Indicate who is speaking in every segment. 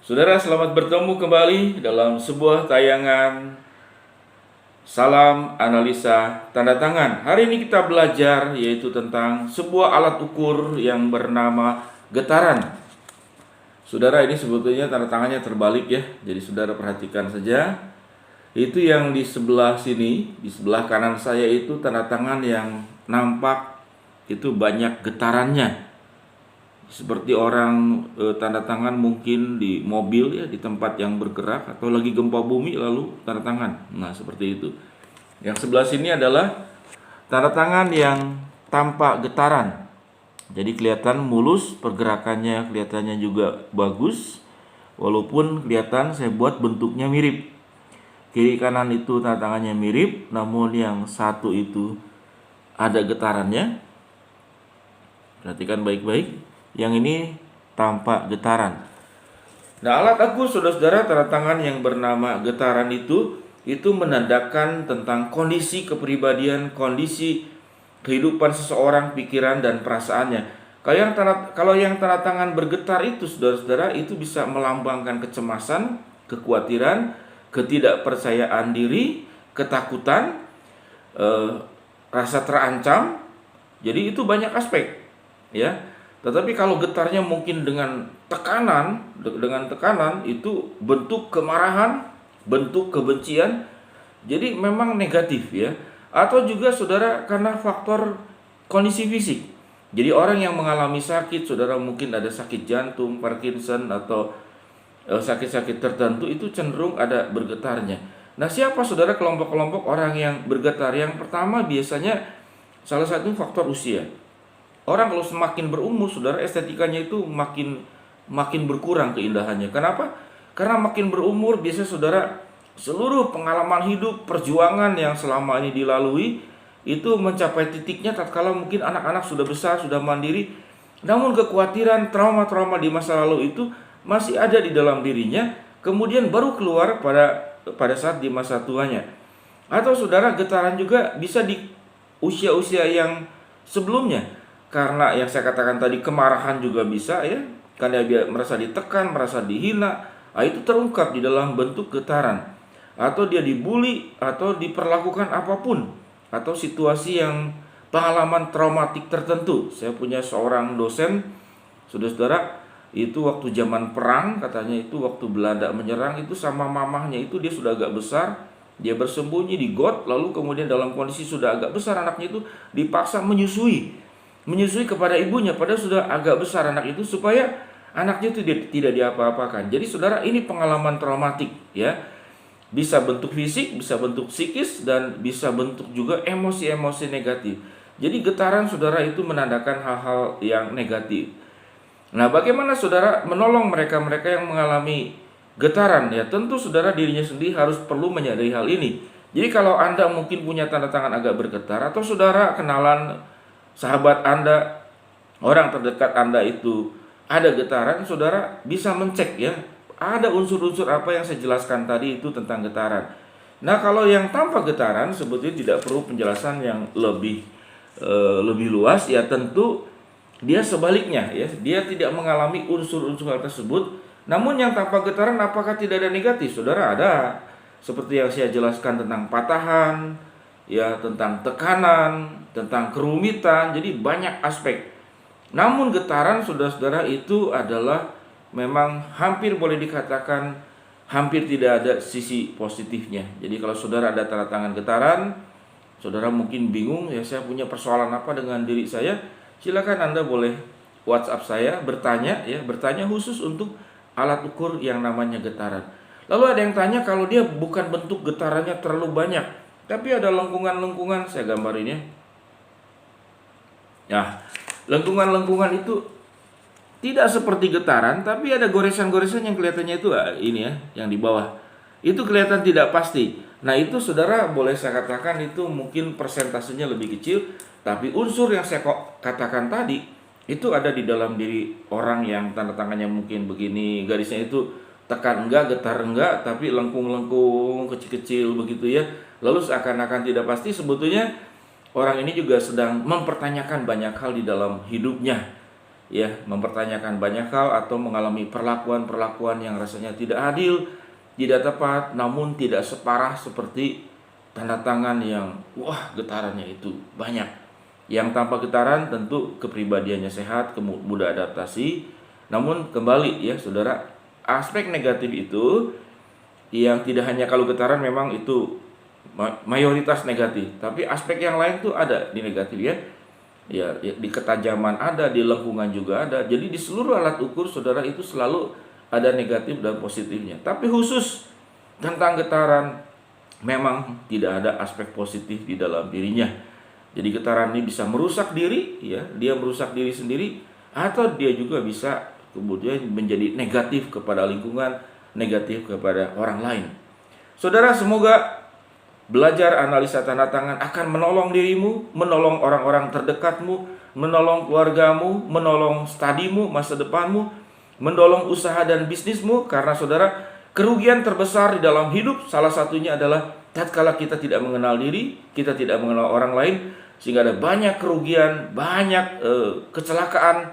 Speaker 1: Saudara, selamat bertemu kembali dalam sebuah tayangan Salam Analisa Tanda Tangan. Hari ini kita belajar yaitu tentang sebuah alat ukur yang bernama getaran. Saudara, ini sebetulnya tanda tangannya terbalik ya. Jadi saudara perhatikan saja. Itu yang di sebelah sini, di sebelah kanan saya itu tanda tangan yang nampak itu banyak getarannya. Seperti orang tanda tangan mungkin di mobil ya, di tempat yang bergerak atau lagi gempa bumi lalu tanda tangan. Nah, seperti itu. Yang sebelah sini adalah tanda tangan yang tanpa getaran. Jadi kelihatan mulus, pergerakannya kelihatannya juga bagus. Walaupun kelihatan saya buat bentuknya mirip. Kiri kanan itu tanda tangannya mirip, namun yang satu itu ada getarannya. Perhatikan baik-baik. Yang ini tanpa getaran. Nah, alat ukur saudara-saudara tanda tangan yang bernama getaran itu menandakan tentang kondisi kepribadian, kondisi kehidupan seseorang, pikiran dan perasaannya. Kalau yang tanda tangan bergetar itu saudara-saudara itu bisa melambangkan kecemasan, kekhawatiran, ketidakpercayaan diri, ketakutan, rasa terancam. Jadi itu banyak aspek, ya. Tetapi kalau getarnya mungkin dengan tekanan itu bentuk kemarahan, bentuk kebencian, jadi memang negatif ya. Atau juga saudara karena faktor kondisi fisik. Jadi orang yang mengalami sakit, saudara mungkin ada sakit jantung, Parkinson atau sakit-sakit tertentu itu cenderung ada bergetarnya. Nah, siapa saudara kelompok-kelompok orang yang bergetar? Yang pertama biasanya salah satu faktor usia. Orang kalau semakin berumur, saudara, estetikanya itu makin berkurang keindahannya. Kenapa? Karena makin berumur, biasanya saudara, seluruh pengalaman hidup, perjuangan yang selama ini dilalui, itu mencapai titiknya tatkala mungkin anak-anak sudah besar, sudah mandiri. Namun kekhawatiran, trauma-trauma di masa lalu itu masih ada di dalam dirinya, kemudian baru keluar pada saat di masa tuanya. Atau saudara, getaran juga bisa di usia-usia yang sebelumnya. Karena yang saya katakan tadi, kemarahan juga bisa ya, karena dia merasa ditekan, merasa dihina, itu terungkap di dalam bentuk getaran. Atau dia dibully atau diperlakukan apapun, atau situasi yang pengalaman traumatik tertentu. Saya punya seorang dosen, saudara-saudara, itu waktu zaman perang, katanya itu waktu Belanda menyerang, itu sama mamahnya itu dia sudah agak besar, dia bersembunyi di got, lalu kemudian dalam kondisi sudah agak besar anaknya itu dipaksa menyusui kepada ibunya, padahal sudah agak besar anak itu, supaya anaknya itu tidak diapa-apakan. Jadi saudara, ini pengalaman traumatik ya. Bisa bentuk fisik, bisa bentuk psikis, dan bisa bentuk juga emosi-emosi negatif. Jadi getaran saudara itu menandakan hal-hal yang negatif. Nah, bagaimana saudara menolong mereka-mereka yang mengalami getaran? Ya tentu saudara dirinya sendiri harus perlu menyadari hal ini. Jadi kalau Anda mungkin punya tanda tangan agak bergetar, atau saudara kenalan sahabat Anda, orang terdekat Anda itu ada getaran, saudara bisa mencek ya, ada unsur-unsur apa yang saya jelaskan tadi itu tentang getaran. Nah, kalau yang tanpa getaran sebetulnya tidak perlu penjelasan yang lebih luas ya, tentu dia sebaliknya ya, dia tidak mengalami unsur-unsur hal tersebut. Namun yang tanpa getaran apakah tidak ada negatif? Saudara, ada. Seperti yang saya jelaskan tentang patahan, ya, tentang tekanan, tentang kerumitan, jadi banyak aspek. Namun getaran saudara-saudara itu adalah memang hampir boleh dikatakan hampir tidak ada sisi positifnya. Jadi kalau saudara ada tanda tangan getaran, saudara mungkin bingung ya, saya punya persoalan apa dengan diri saya, silakan Anda boleh WhatsApp saya, bertanya khusus untuk alat ukur yang namanya getaran. Lalu ada yang tanya kalau dia bukan bentuk getarannya terlalu banyak, tapi ada lengkungan-lengkungan, saya gambarin ya. Nah, lengkungan-lengkungan itu tidak seperti getaran, tapi ada goresan-goresan yang kelihatannya itu ini ya, yang di bawah. Itu kelihatan tidak pasti. Nah, itu saudara boleh saya katakan itu mungkin persentasenya lebih kecil, tapi unsur yang saya katakan tadi itu ada di dalam diri orang yang tanda tangannya mungkin begini, garisnya itu tekan enggak, getar enggak, tapi lengkung-lengkung kecil-kecil begitu ya. Lalu seakan-akan tidak pasti, sebetulnya orang ini juga sedang mempertanyakan banyak hal di dalam hidupnya. ya mempertanyakan banyak hal atau mengalami perlakuan-perlakuan yang rasanya tidak adil, tidak tepat, namun tidak separah seperti tanda tangan yang wah getarannya itu banyak. Yang tanpa getaran tentu kepribadiannya sehat, mudah adaptasi. Namun kembali ya saudara, aspek negatif itu yang tidak hanya kalau getaran memang itu mayoritas negatif, tapi aspek yang lain tuh ada di negatif ya. Ya, di ketajaman ada, di lengkungan juga ada. Jadi di seluruh alat ukur saudara itu selalu ada negatif dan positifnya. Tapi khusus tentang getaran memang tidak ada aspek positif di dalam dirinya. Jadi getaran ini bisa merusak diri, ya, dia merusak diri sendiri, atau dia juga bisa kemudian menjadi negatif kepada lingkungan, negatif kepada orang lain. Saudara, semoga belajar analisa tanda tangan akan menolong dirimu, menolong orang-orang terdekatmu, menolong keluargamu, menolong studimu, masa depanmu, menolong usaha dan bisnismu. Karena saudara, kerugian terbesar di dalam hidup salah satunya adalah tatkala kita tidak mengenal diri, kita tidak mengenal orang lain, sehingga ada banyak kerugian, banyak kecelakaan,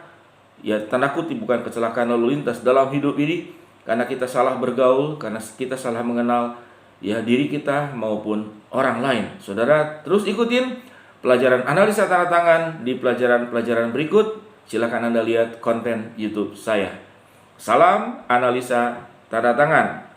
Speaker 1: ya tanda kutip bukan kecelakaan lalu lintas dalam hidup ini, karena kita salah bergaul, karena kita salah mengenal ya diri kita maupun orang lain. Saudara, terus ikutin pelajaran analisa tanda tangan di pelajaran-pelajaran berikut. Silakan Anda lihat konten YouTube saya. Salam analisa tanda tangan.